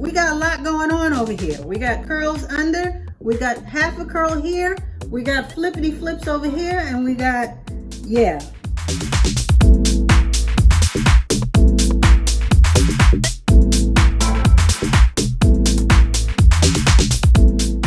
We got a lot going on over here. We got curls under, we got half a curl here, we got flippity flips over here, and we got, yeah.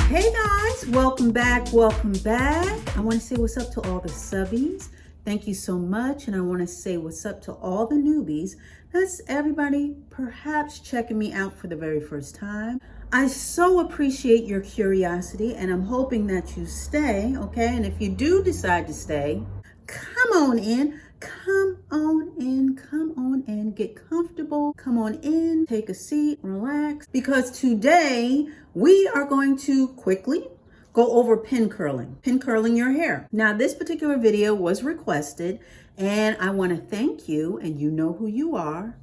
Hey guys, welcome back, welcome back. I want to say what's up to all the subbies. Thank you so much. And I want to say what's up to all the newbies. That's everybody perhaps checking me out for the very first time. I so appreciate your curiosity and I'm hoping that you stay, okay? And if you do decide to stay, come on in, come on in, come on in, get comfortable, come on in, take a seat, relax. Because today we are going to quickly go over pin curling your hair. Now, this particular video was requested and I want to thank you, and you know who you are.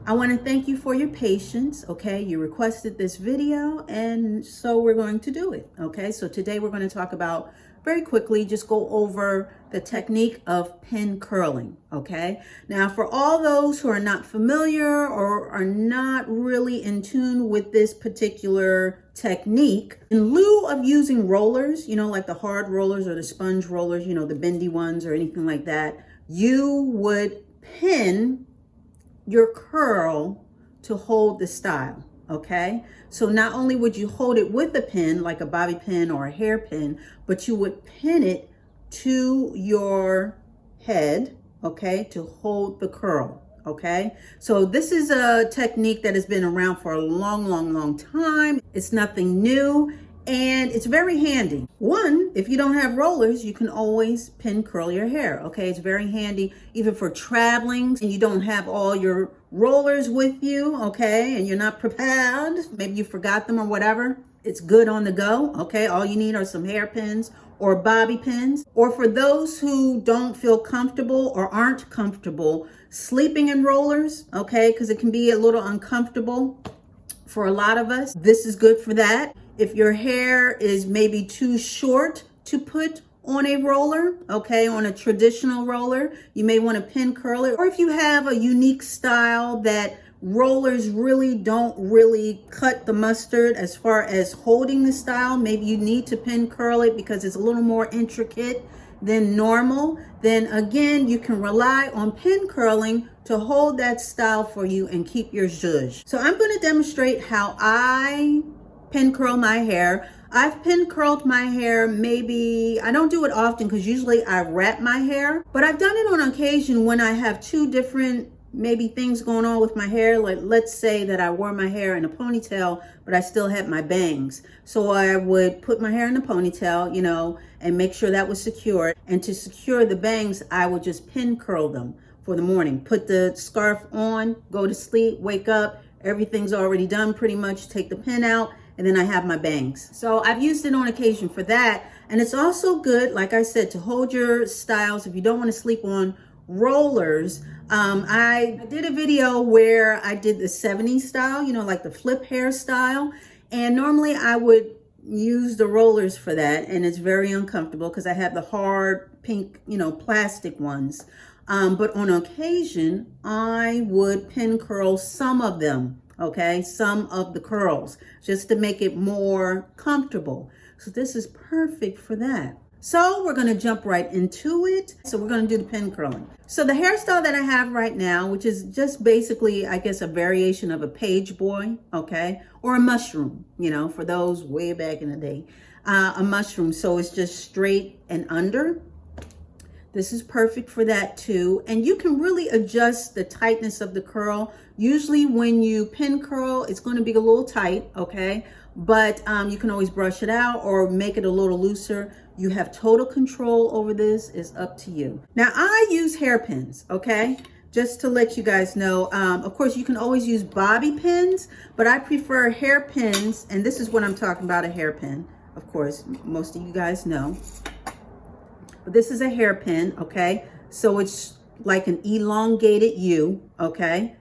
I want to thank you for your patience, okay? You requested this video and so we're going to do it, okay? So today we're going to talk about, very quickly, just go over the technique of pin curling, okay? Now, for all those who are not familiar or are not really in tune with this particular technique, in lieu of using rollers, you know, like the hard rollers or the sponge rollers, you know, the bendy ones or anything like that, you would pin your curl to hold the style, okay? So not only would you hold it with a pin, like a bobby pin or a hairpin, but you would pin it to your head, okay, to hold the curl, okay? So this is a technique that has been around for a long time. It's nothing new and it's very handy. One, if you don't have rollers, you can always pin curl your hair, okay? It's very handy even for traveling and you don't have all your rollers with you, okay? And you're not prepared, maybe you forgot them or whatever. It's good on the go, okay? All you need are some hairpins or bobby pins. Or for those who don't feel comfortable or aren't comfortable sleeping in rollers, okay? Because it can be a little uncomfortable for a lot of us. This is good for that. If your hair is maybe too short to put on a roller, okay, on a traditional roller, you may want to pin curl it. Or if you have a unique style that rollers don't really cut the mustard as far as holding the style, maybe you need to pin curl it because it's a little more intricate than normal, then again, you can rely on pin curling to hold that style for you and keep your zhuzh. So I'm going to demonstrate how I pin curl my hair. I've pin curled my hair, maybe, I don't do it often because usually I wrap my hair, but I've done it on occasion when I have two different maybe things going on with my hair. Like let's say that I wore my hair in a ponytail, but I still had my bangs. So I would put my hair in a ponytail, you know, and make sure that was secure. And to secure the bangs, I would just pin curl them for the morning. Put the scarf on, go to sleep, wake up, everything's already done pretty much, take the pin out, and then I have my bangs. So I've used it on occasion for that. And it's also good, like I said, to hold your styles if you don't want to sleep on rollers. I did a video where I did the 70s style, you know, like the flip hairstyle. And normally I would use the rollers for that. And it's very uncomfortable because I have the hard pink, you know, plastic ones. But on occasion, I would pin curl some of them, okay? Some of the curls, just to make it more comfortable. So this is perfect for that. So we're gonna jump right into it. So we're gonna do the pin curling. So the hairstyle that I have right now, which is just basically, I guess, a variation of a page boy, okay? Or a mushroom, you know, for those way back in the day. A mushroom, so it's just straight and under. This is perfect for that too. And you can really adjust the tightness of the curl. Usually when you pin curl, it's gonna be a little tight, okay? But you can always brush it out or make it a little looser. You have total control over this. It's up to you. Now I use hairpins, okay? Just to let you guys know, of course you can always use bobby pins, but I prefer hairpins. And this is what I'm talking about, a hairpin. Of course, most of you guys know. But this is a hairpin, okay? So it's like an elongated U, okay?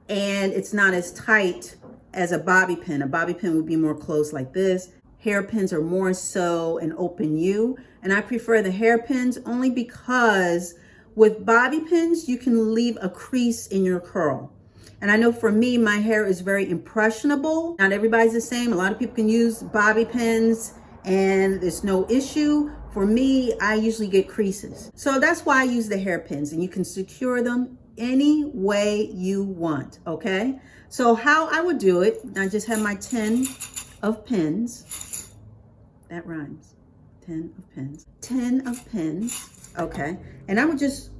And it's not as tight as a bobby pin. A bobby pin would be more close like this. Hairpins are more so an open U. And I prefer the hairpins only because with bobby pins, you can leave a crease in your curl. And I know for me, my hair is very impressionable. Not everybody's the same. A lot of people can use bobby pins and there's no issue. For me, I usually get creases. So that's why I use the hairpins, and you can secure them any way you want, okay? So how I would do it, I just have my 10 of pins. That rhymes. 10 of pins. 10 of pins, okay? And I would just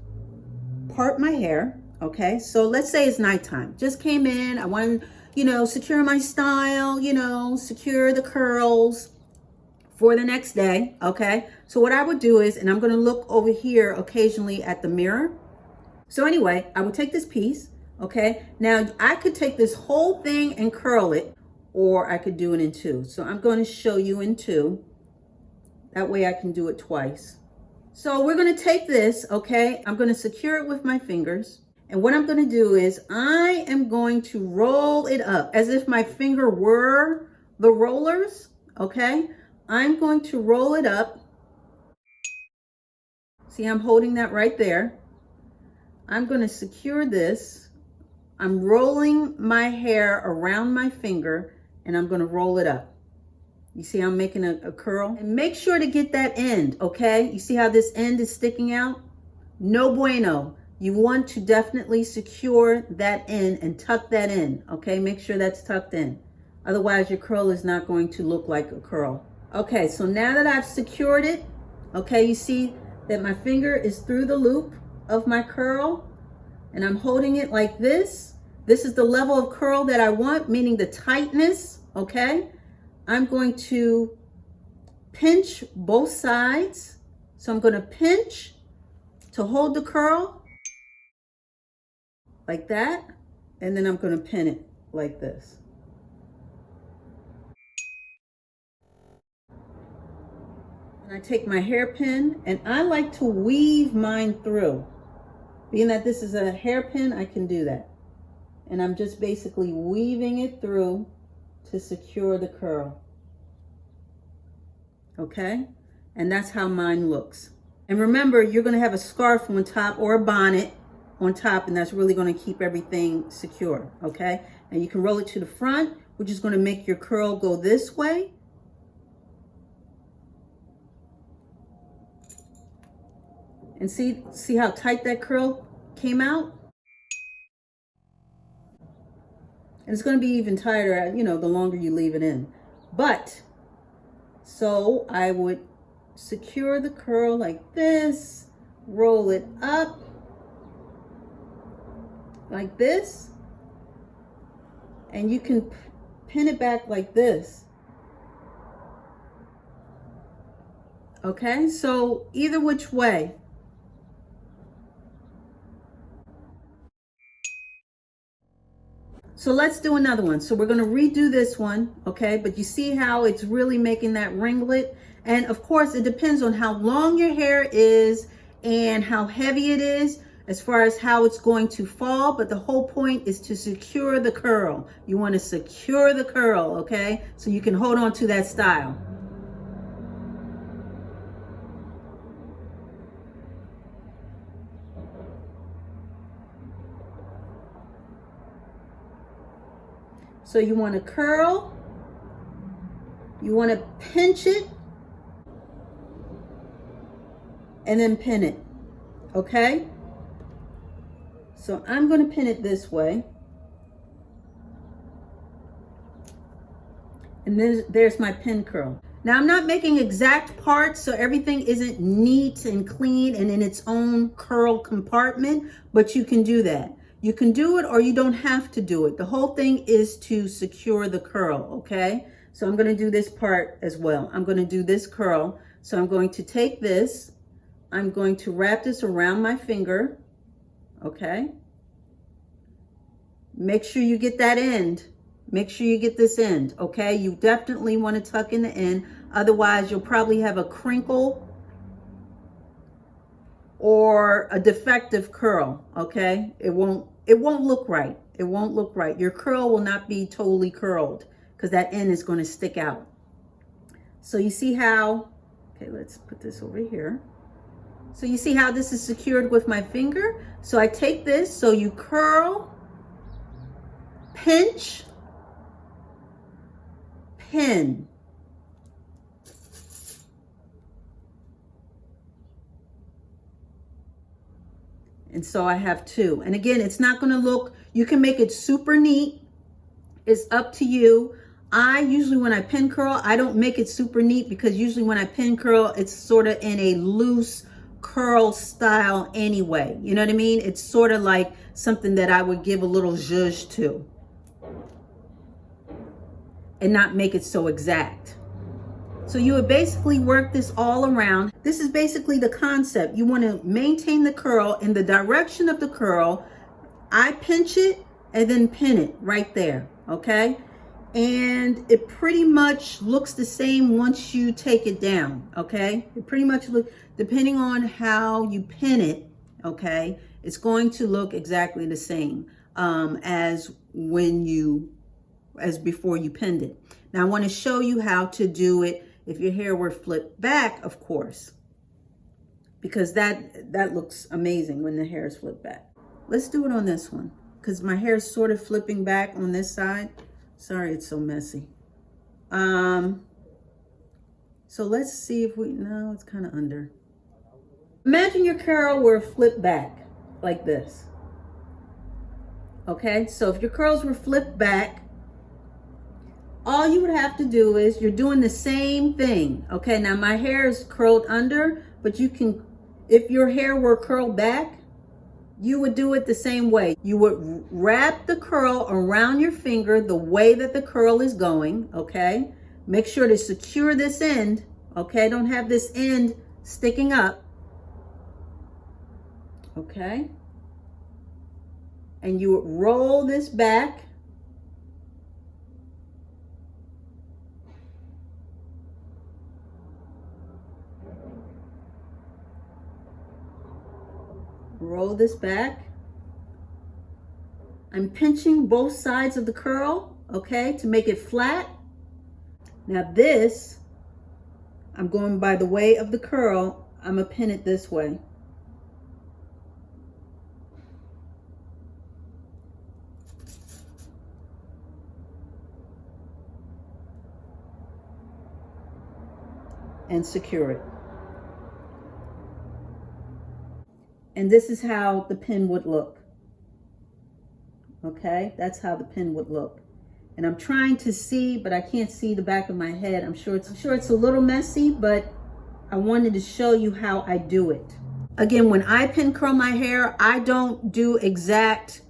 part my hair, okay? So let's say it's nighttime. Just came in, I want to, secure my style, secure the curls for the next day, okay? So what I would do is, and I'm gonna look over here occasionally at the mirror. So anyway, I would take this piece, okay? Now I could take this whole thing and curl it, or I could do it in two. So I'm gonna show you in two. That way I can do it twice. So we're gonna take this, okay? I'm gonna secure it with my fingers. And what I'm gonna do is I am going to roll it up as if my finger were the rollers, okay? I'm going to roll it up. See, I'm holding that right there. I'm going to secure this. I'm rolling my hair around my finger and I'm going to roll it up. You see, I'm making a curl. And make sure to get that end, okay? You see how this end is sticking out? No bueno. You want to definitely secure that end and tuck that in, okay? Make sure that's tucked in. Otherwise, your curl is not going to look like a curl. Okay, so now that I've secured it, okay, you see that my finger is through the loop of my curl and I'm holding it like this. This is the level of curl that I want, meaning the tightness, okay? I'm going to pinch both sides. So I'm going to pinch to hold the curl like that, and then I'm going to pin it like this. And I take my hairpin and I like to weave mine through. Being that this is a hairpin, I can do that. And I'm just basically weaving it through to secure the curl. Okay? And that's how mine looks. And remember, you're going to have a scarf on top or a bonnet on top, and that's really going to keep everything secure. Okay? And you can roll it to the front, which is going to make your curl go this way. And see how tight that curl came out? And it's going to be even tighter, the longer you leave it in. But, so I would secure the curl like this, roll it up like this, and you can pin it back like this. Okay, so either which way. So let's do another one. So we're going to redo this one, okay? But you see how it's really making that ringlet? And of course, it depends on how long your hair is and how heavy it is as far as how it's going to fall. But the whole point is to secure the curl. You want to secure the curl, okay? So you can hold on to that style. So you want to curl, you want to pinch it, and then pin it, okay? So I'm going to pin it this way. And there's my pin curl. Now I'm not making exact parts, so everything isn't neat and clean and in its own curl compartment, but you can do that. You can do it or you don't have to do it. The whole thing is to secure the curl, okay? So I'm going to do this part as well. I'm going to do this curl. So I'm going to take this. I'm going to wrap this around my finger, okay? Make sure you get that end. Make sure you get this end, okay? You definitely want to tuck in the end. Otherwise, you'll probably have a crinkle or a defective curl, okay? It won't look right. It won't look right. Your curl will not be totally curled because that end is going to stick out. So you see how, okay, let's put this over here. So you see how this is secured with my finger? So I take this, so you curl pinch, pin. And so I have two. And again, it's not going to look, you can make it super neat. It's up to you. I usually, when I pin curl, I don't make it super neat because usually when I pin curl, it's sort of in a loose curl style anyway. You know what I mean? It's sort of like something that I would give a little zhuzh to and not make it so exact. So you would basically work this all around. This is basically the concept. You want to maintain the curl in the direction of the curl. I pinch it and then pin it right there, okay? And it pretty much looks the same once you take it down, okay? It pretty much looks, depending on how you pin it, okay, it's going to look exactly the same as before you pinned it. Now I want to show you how to do it if your hair were flipped back, of course, because that looks amazing when the hair is flipped back. Let's do it on this one because my hair is sort of flipping back on this side. Sorry, it's so messy. So let's see if no, it's kind of under. Imagine your curl were flipped back like this. Okay, so if your curls were flipped back, all you would have to do is, you're doing the same thing. Okay, now my hair is curled under, but you can, if your hair were curled back, you would do it the same way. You would wrap the curl around your finger the way that the curl is going, okay? Make sure to secure this end, okay? Don't have this end sticking up, okay? And you would roll this back. Roll this back. I'm pinching both sides of the curl, okay, to make it flat. Now this, I'm going by the way of the curl. I'm gonna pin it this way. And secure it. And this is how the pin would look. Okay, that's how the pin would look. And I'm trying to see, but I can't see the back of my head. I'm sure it's a little messy, but I wanted to show you how I do it. Again, when I pin curl my hair, I don't do exact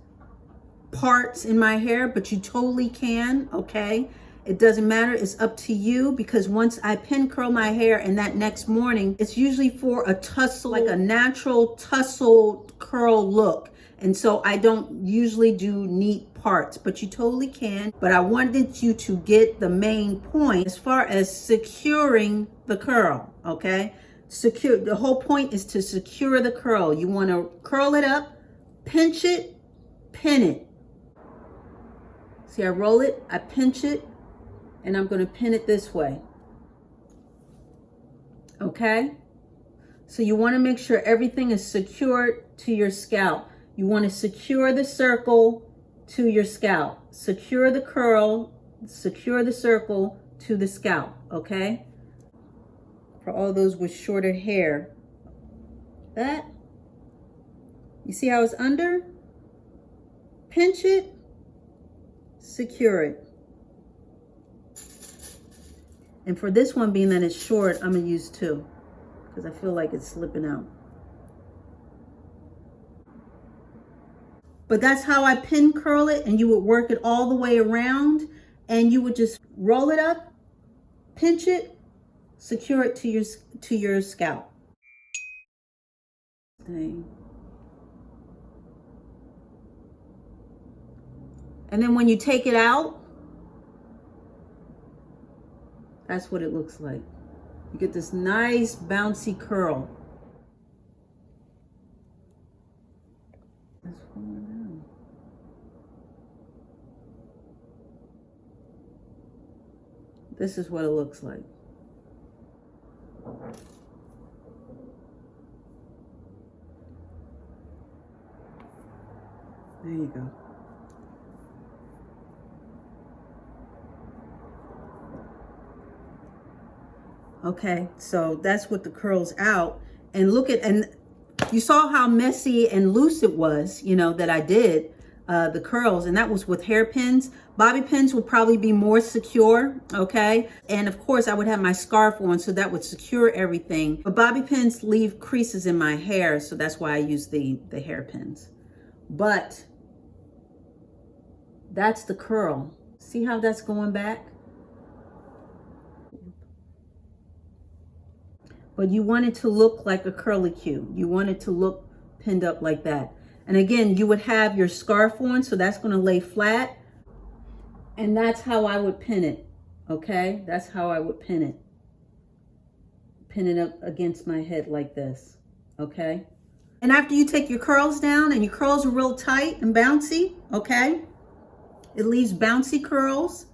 parts in my hair, but you totally can, okay? It doesn't matter, it's up to you, because once I pin curl my hair and that next morning, it's usually for a tussle, like a natural tussle curl look. And so I don't usually do neat parts, but you totally can. But I wanted you to get the main point as far as securing the curl, okay? Secure, the whole point is to secure the curl. You want to curl it up, pinch it, pin it. See, I roll it, I pinch it, and I'm going to pin it this way. Okay? So you want to make sure everything is secured to your scalp. You want to secure the circle to your scalp. Secure the curl, secure the circle to the scalp, okay? For all those with shorter hair. That, you see how it's under? Pinch it, secure it. And for this one, being that it's short, I'm gonna use two because I feel like it's slipping out. But that's how I pin curl it, and you would work it all the way around, and you would just roll it up, pinch it, secure it to your scalp. And then when you take it out, that's what it looks like. You get this nice bouncy curl. That's falling down. This is what it looks like. There you go. Okay, so that's what the curls out. And look at, and you saw how messy and loose it was, you know, that I did the curls, and that was with hairpins. Bobby pins will probably be more secure, okay? And of course I would have my scarf on, so that would secure everything. But bobby pins leave creases in my hair, so that's why I use the hairpins. But that's the curl. See how that's going back? But you want it to look like a curly Q. You want it to look pinned up like that. And again, you would have your scarf on, so that's gonna lay flat. And that's how I would pin it, okay? That's how I would pin it. Pin it up against my head like this, okay? And after you take your curls down and your curls are real tight and bouncy, okay? It leaves bouncy curls,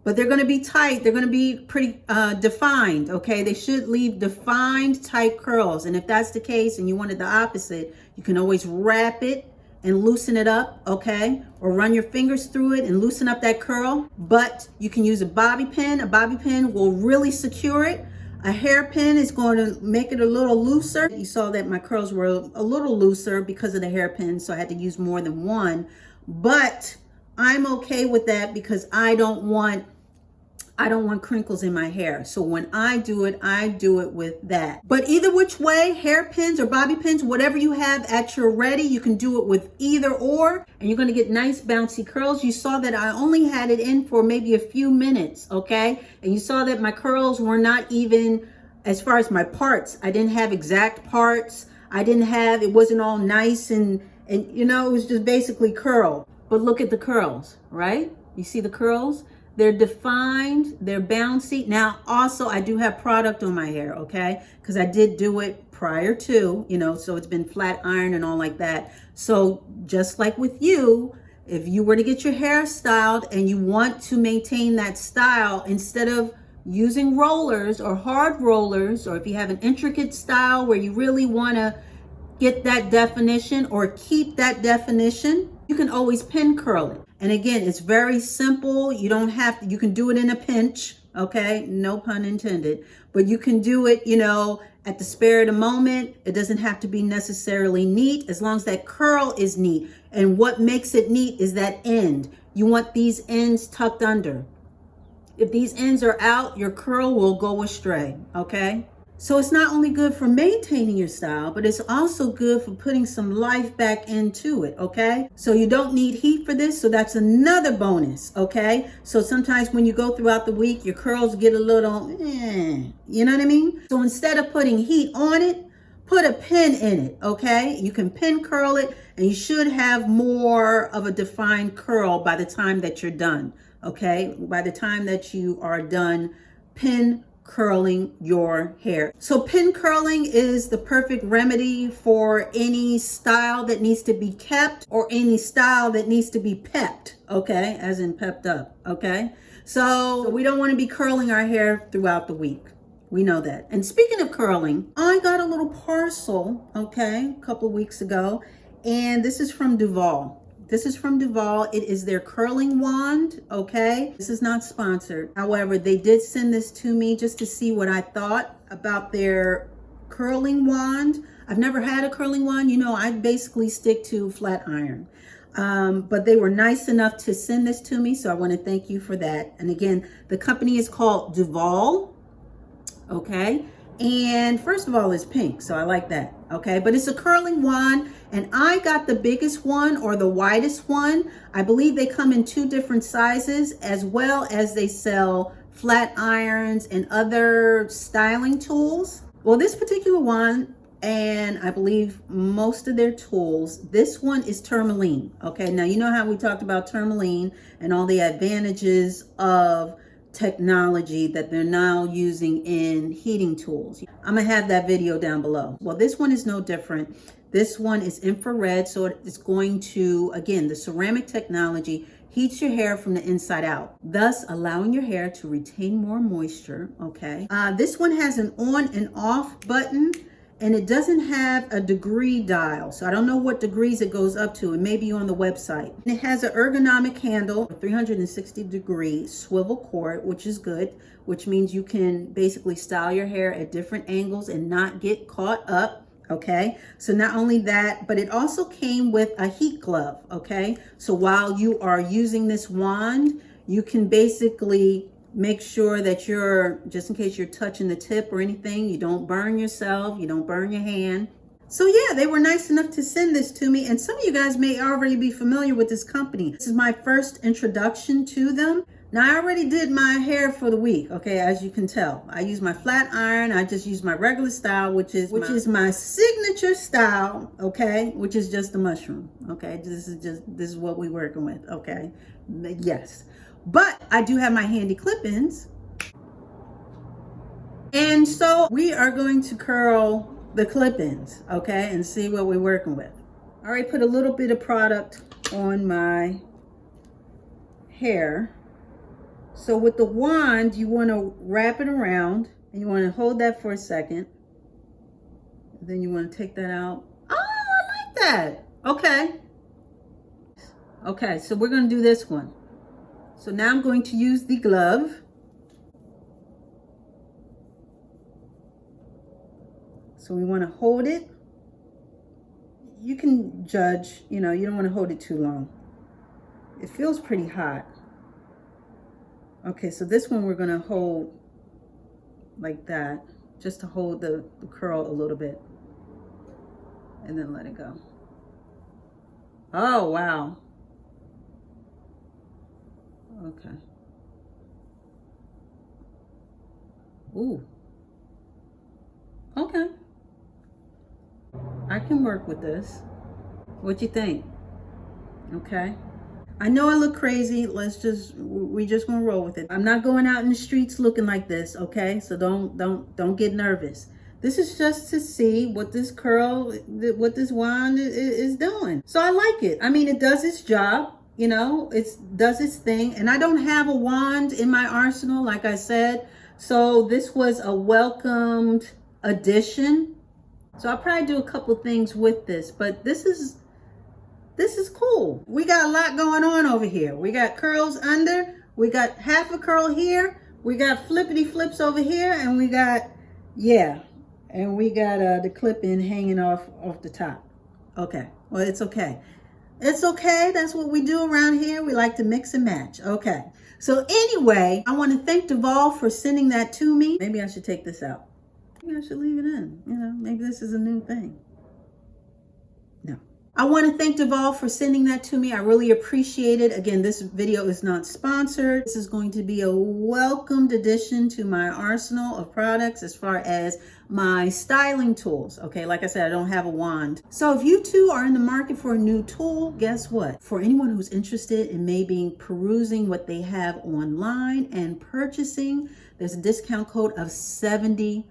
but they're gonna be tight. They're gonna be pretty defined, okay? They should leave defined, tight curls. And if that's the case and you wanted the opposite, you can always wrap it and loosen it up, okay? Or run your fingers through it and loosen up that curl. But you can use a bobby pin. A bobby pin will really secure it. A hairpin is going to make it a little looser. You saw that my curls were a little looser because of the hairpin, so I had to use more than one. But I'm okay with that because I don't want crinkles in my hair. So when I do it with that. But either which way, hairpins or bobby pins, whatever you have at your ready, you can do it with either or, and you're gonna get nice bouncy curls. You saw that I only had it in for maybe a few minutes, okay? And you saw that my curls were not even, as far as my parts, I didn't have exact parts. It wasn't all nice and you know, it was just basically curl. But look at the curls, right? You see the curls? They're defined, they're bouncy. Now, also, I do have product on my hair, okay? Because I did do it prior to, you know, so it's been flat iron and all like that. So just like with you, if you were to get your hair styled and you want to maintain that style, instead of using rollers or hard rollers, or if you have an intricate style where you really want to get that definition or keep that definition, you can always pin curl it. And again, it's very simple. You don't have to, you can do it in a pinch, okay? No pun intended. But you can do it, you know, at the spare of the moment. It doesn't have to be necessarily neat, as long as that curl is neat. And what makes it neat is that end. You want these ends tucked under. If these ends are out, your curl will go astray, okay? So it's not only good for maintaining your style, but it's also good for putting some life back into it, okay? So you don't need heat for this, so that's another bonus, okay? So sometimes when you go throughout the week, your curls get a little, you know what I mean? So instead of putting heat on it, put a pin in it, okay? You can pin curl it, and you should have more of a defined curl by the time that you're done, okay? By the time that you are done pin curling your hair. So pin curling is the perfect remedy for any style that needs to be kept or any style that needs to be pepped, okay? As in pepped up, okay? So we don't want to be curling our hair throughout the week. We know that. And speaking of curling, I got a little parcel, okay, a couple of weeks ago, and this is from Duvolle. This is from Duvolle. It is their curling wand, okay? This is not sponsored. However, they did send this to me just to see what I thought about their curling wand. I've never had a curling wand. You know, I basically stick to flat iron. But they were nice enough to send this to me, so I want to thank you for that. And again, the company is called Duvolle, okay? And first of all, it's pink, so I like that, okay? But it's a curling wand, and I got the biggest one or the widest one. I believe they come in 2 different sizes, as well as they sell flat irons and other styling tools. Well, this particular one, and I believe most of their tools, this one is tourmaline, okay? Now, you know how we talked about tourmaline and all the advantages of technology that they're now using in heating tools. I'm gonna have that video down below. Well, this one is no different. This one is infrared, so it's going to, again, the ceramic technology heats your hair from the inside out, thus allowing your hair to retain more moisture, okay? This one has an on and off button, and it doesn't have a degree dial. So I don't know what degrees it goes up to. It may be on the website. And it has an ergonomic handle, a 360-degree swivel cord, which is good, which means you can basically style your hair at different angles and not get caught up. Okay, so not only that, but it also came with a heat glove. Okay, so while you are using this wand, you can basically make sure that you're, just in case you're touching the tip or anything, you don't burn yourself, you don't burn your hand. So yeah, they were nice enough to send this to me, and some of you guys may already be familiar with this company. This is my first introduction to them. Now, I already did my hair for the week, okay, as you can tell. I use my flat iron. I just use my regular style, which is my signature style, okay, which is just the mushroom, okay? This is what we're working with, okay? Yes. But I do have my handy clip-ins. And so we are going to curl the clip-ins, okay, and see what we're working with. I already put a little bit of product on my hair. So with the wand, you want to wrap it around, and you want to hold that for a second. Then you want to take that out. Oh, I like that. Okay. Okay, so we're going to do this one. So now I'm going to use the glove. So we want to hold it. You can judge, you know, you don't want to hold it too long. It feels pretty hot. Okay, so this one we're going to hold like that, just to hold the curl a little bit, and then let it go. Oh, wow. Okay. Ooh. Okay. I can work with this. What you think? Okay. I know I look crazy. We just gonna roll with it. I'm not going out in the streets looking like this, okay? So don't get nervous. This is just to see what this what this wand is doing. So I like it. I mean, it does its job, you know, it does its thing. And I don't have a wand in my arsenal, like I said. So this was a welcomed addition. So I'll probably do a couple things with this, but this is cool. We got a lot going on over here. We got curls under, we got half a curl here, we got flippity flips over here, and we got, yeah, and we got the clip-in hanging off the top. Okay, well, it's okay. It's okay, that's what we do around here. We like to mix and match, okay. So anyway, I want to thank Duvolle for sending that to me. Maybe I should take this out. Maybe I should leave it in, you know, maybe this is a new thing. No. I want to thank Duvolle for sending that to me. I really appreciate it. Again, this video is not sponsored. This is going to be a welcomed addition to my arsenal of products as far as my styling tools. Okay, like I said, I don't have a wand. So if you too are in the market for a new tool, guess what? For anyone who's interested in maybe perusing what they have online and purchasing, there's a discount code of 70%.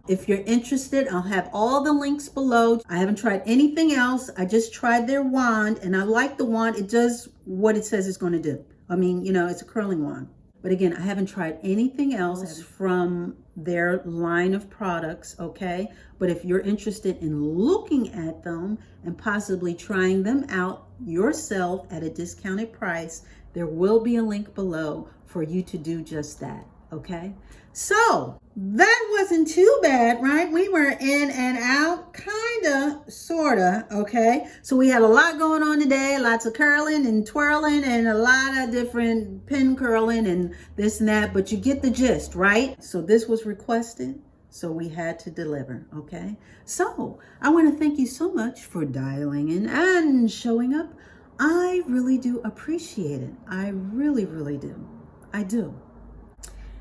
If you're interested, I'll have all the links below. I haven't tried anything else. I just tried their wand, and I like the wand. It does what it says it's going to do. I mean, you know, it's a curling wand. But again, I haven't tried anything else from their line of products, okay? But if you're interested in looking at them and possibly trying them out yourself at a discounted price, there will be a link below for you to do just that, okay? So that wasn't too bad, right? We were in and out, kinda, sorta, okay? So we had a lot going on today, lots of curling and twirling and a lot of different pin curling and this and that, but you get the gist, right? So this was requested, so we had to deliver, okay? So I want to thank you so much for dialing in and showing up. I really do appreciate it. I really, really do. I do.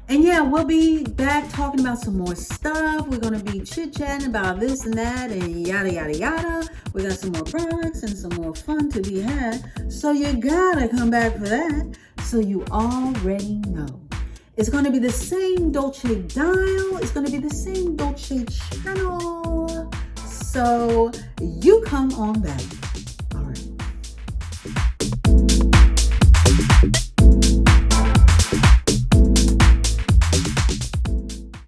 And yeah, we'll be back talking about some more stuff. We're going to be chit-chatting about this and that and yada, yada, yada. We got some more products and some more fun to be had. So you gotta come back for that. So you already know. It's going to be the same Dolce dial. It's going to be the same Dolce channel. So you come on back.